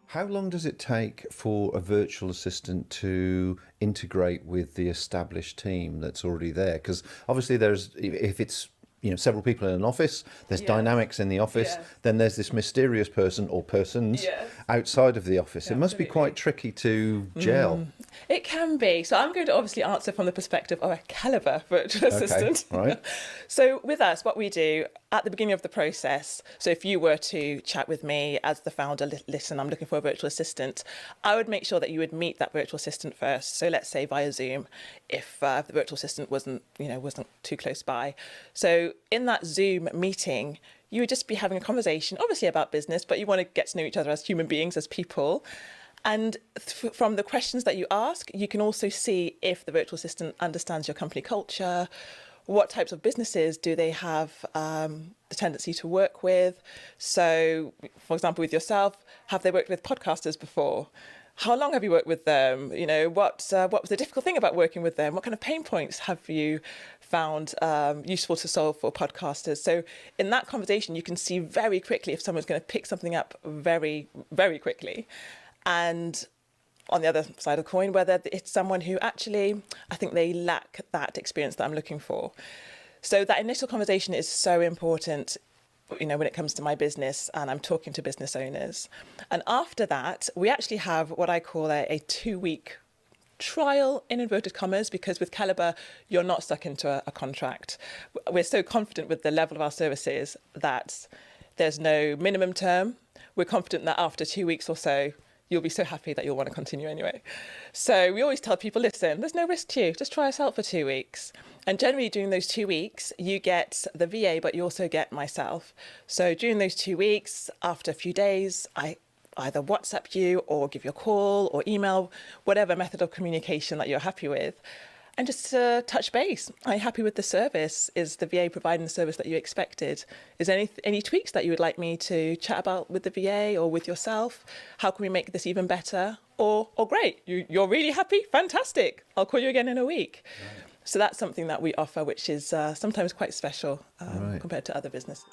How long does it take for a virtual assistant to integrate with the established team that's already there? Because obviously, if it's several people in an office, there's Yes. dynamics in the office. Yes. Then there's this mysterious person or persons Yes. outside of the office. It must be quite Absolutely. tricky to gel. It can be. So I'm going to obviously answer from the perspective of a Calibre virtual Okay, assistant. right. So with us, what we do at the beginning of the process, so if you were to chat with me as the founder, listen, I'm looking for a virtual assistant, I would make sure that you would meet that virtual assistant first. So let's say via Zoom, if the virtual assistant wasn't too close by. So in that Zoom meeting, you would just be having a conversation, obviously about business, but you want to get to know each other as human beings, as people. And from the questions that you ask, you can also see if the virtual assistant understands your company culture, what types of businesses do they have the tendency to work with. So, for example, with yourself, have they worked with podcasters before? How long have you worked with them? What was the difficult thing about working with them? What kind of pain points have you found useful to solve for podcasters? So in that conversation, you can see very quickly if someone's going to pick something up very, very quickly. And on the other side of the coin, whether it's someone who actually, I think they lack that experience that I'm looking for. So that initial conversation is so important, when it comes to my business and I'm talking to business owners. And after that, we actually have what I call a 2-week trial, in inverted commas, because with Calibre, you're not stuck into a contract. We're so confident with the level of our services that there's no minimum term. We're confident that after 2 weeks or so, you'll be so happy that you'll want to continue anyway. So we always tell people, listen, there's no risk to you. Just try us out for 2 weeks. And generally during those 2 weeks, you get the VA, but you also get myself. So during those 2 weeks, after a few days, I either WhatsApp you or give you a call or email, whatever method of communication that you're happy with. And just to touch base, are you happy with the service? Is the VA providing the service that you expected? Is there any tweaks that you would like me to chat about with the VA or with yourself? How can we make this even better? Or great, you're really happy? Fantastic. I'll call you again in a week. Right. So that's something that we offer, which is sometimes quite special Right. compared to other businesses.